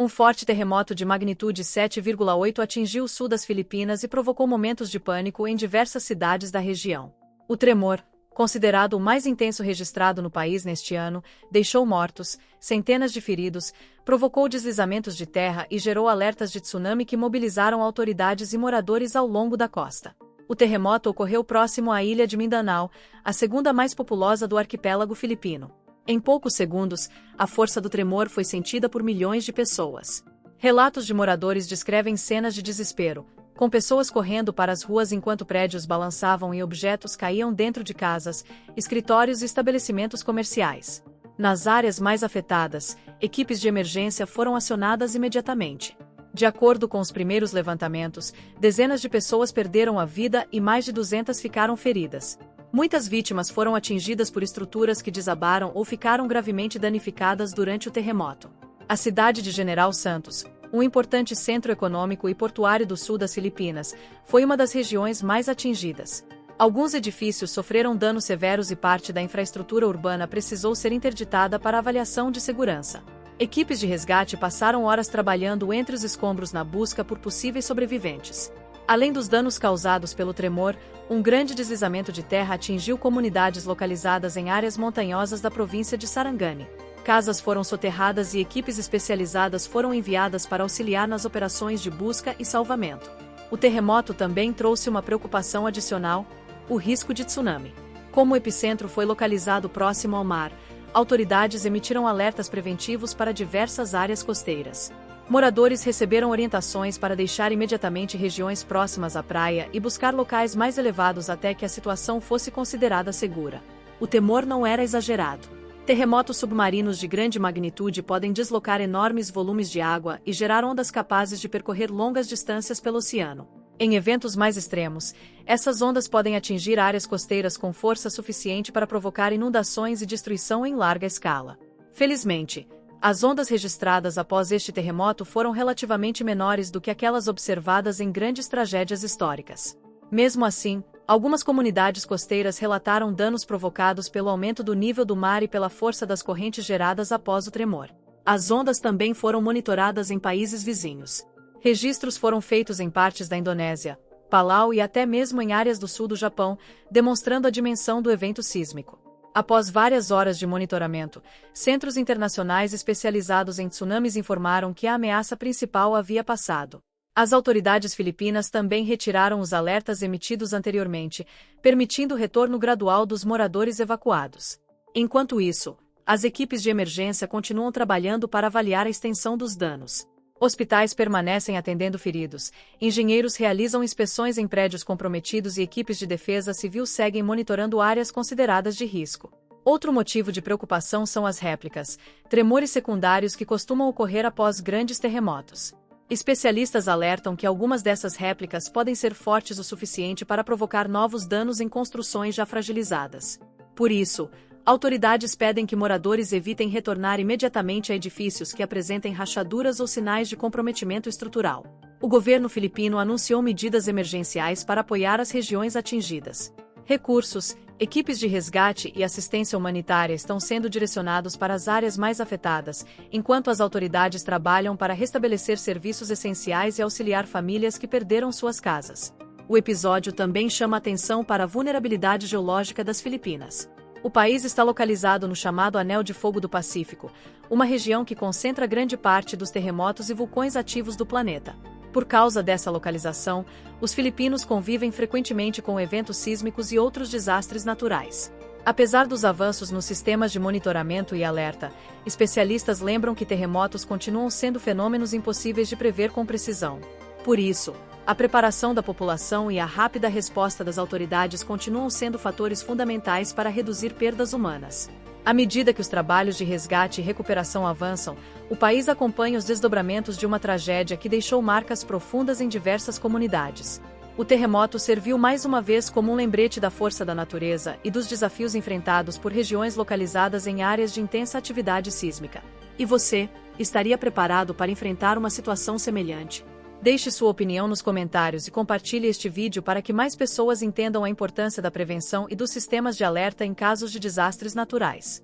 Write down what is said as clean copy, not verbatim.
Um forte terremoto de magnitude 7,8 atingiu o sul das Filipinas e provocou momentos de pânico em diversas cidades da região. O tremor, considerado o mais intenso registrado no país neste ano, deixou mortos, centenas de feridos, provocou deslizamentos de terra e gerou alertas de tsunami que mobilizaram autoridades e moradores ao longo da costa. O terremoto ocorreu próximo à ilha de Mindanao, a segunda mais populosa do arquipélago filipino. Em poucos segundos, a força do tremor foi sentida por milhões de pessoas. Relatos de moradores descrevem cenas de desespero, com pessoas correndo para as ruas enquanto prédios balançavam e objetos caíam dentro de casas, escritórios e estabelecimentos comerciais. Nas áreas mais afetadas, equipes de emergência foram acionadas imediatamente. De acordo com os primeiros levantamentos, dezenas de pessoas perderam a vida e mais de 200 ficaram feridas. Muitas vítimas foram atingidas por estruturas que desabaram ou ficaram gravemente danificadas durante o terremoto. A cidade de General Santos, um importante centro econômico e portuário do sul das Filipinas, foi uma das regiões mais atingidas. Alguns edifícios sofreram danos severos e parte da infraestrutura urbana precisou ser interditada para avaliação de segurança. Equipes de resgate passaram horas trabalhando entre os escombros na busca por possíveis sobreviventes. Além dos danos causados pelo tremor, um grande deslizamento de terra atingiu comunidades localizadas em áreas montanhosas da província de Sarangani. Casas foram soterradas e equipes especializadas foram enviadas para auxiliar nas operações de busca e salvamento. O terremoto também trouxe uma preocupação adicional: o risco de tsunami. Como o epicentro foi localizado próximo ao mar, autoridades emitiram alertas preventivos para diversas áreas costeiras. Moradores receberam orientações para deixar imediatamente regiões próximas à praia e buscar locais mais elevados até que a situação fosse considerada segura. O temor não era exagerado. Terremotos submarinos de grande magnitude podem deslocar enormes volumes de água e gerar ondas capazes de percorrer longas distâncias pelo oceano. Em eventos mais extremos, essas ondas podem atingir áreas costeiras com força suficiente para provocar inundações e destruição em larga escala. Felizmente, as ondas registradas após este terremoto foram relativamente menores do que aquelas observadas em grandes tragédias históricas. Mesmo assim, algumas comunidades costeiras relataram danos provocados pelo aumento do nível do mar e pela força das correntes geradas após o tremor. As ondas também foram monitoradas em países vizinhos. Registros foram feitos em partes da Indonésia, Palau e até mesmo em áreas do sul do Japão, demonstrando a dimensão do evento sísmico. Após várias horas de monitoramento, centros internacionais especializados em tsunamis informaram que a ameaça principal havia passado. As autoridades filipinas também retiraram os alertas emitidos anteriormente, permitindo o retorno gradual dos moradores evacuados. Enquanto isso, as equipes de emergência continuam trabalhando para avaliar a extensão dos danos. Hospitais permanecem atendendo feridos, engenheiros realizam inspeções em prédios comprometidos e equipes de defesa civil seguem monitorando áreas consideradas de risco. Outro motivo de preocupação são as réplicas, tremores secundários que costumam ocorrer após grandes terremotos. Especialistas alertam que algumas dessas réplicas podem ser fortes o suficiente para provocar novos danos em construções já fragilizadas. Por isso, autoridades pedem que moradores evitem retornar imediatamente a edifícios que apresentem rachaduras ou sinais de comprometimento estrutural. O governo filipino anunciou medidas emergenciais para apoiar as regiões atingidas. Recursos, equipes de resgate e assistência humanitária estão sendo direcionados para as áreas mais afetadas, enquanto as autoridades trabalham para restabelecer serviços essenciais e auxiliar famílias que perderam suas casas. O episódio também chama atenção para a vulnerabilidade geológica das Filipinas. O país está localizado no chamado Anel de Fogo do Pacífico, uma região que concentra grande parte dos terremotos e vulcões ativos do planeta. Por causa dessa localização, os filipinos convivem frequentemente com eventos sísmicos e outros desastres naturais. Apesar dos avanços nos sistemas de monitoramento e alerta, especialistas lembram que terremotos continuam sendo fenômenos impossíveis de prever com precisão. Por isso, a preparação da população e a rápida resposta das autoridades continuam sendo fatores fundamentais para reduzir perdas humanas. À medida que os trabalhos de resgate e recuperação avançam, o país acompanha os desdobramentos de uma tragédia que deixou marcas profundas em diversas comunidades. O terremoto serviu mais uma vez como um lembrete da força da natureza e dos desafios enfrentados por regiões localizadas em áreas de intensa atividade sísmica. E você, estaria preparado para enfrentar uma situação semelhante? Deixe sua opinião nos comentários e compartilhe este vídeo para que mais pessoas entendam a importância da prevenção e dos sistemas de alerta em casos de desastres naturais.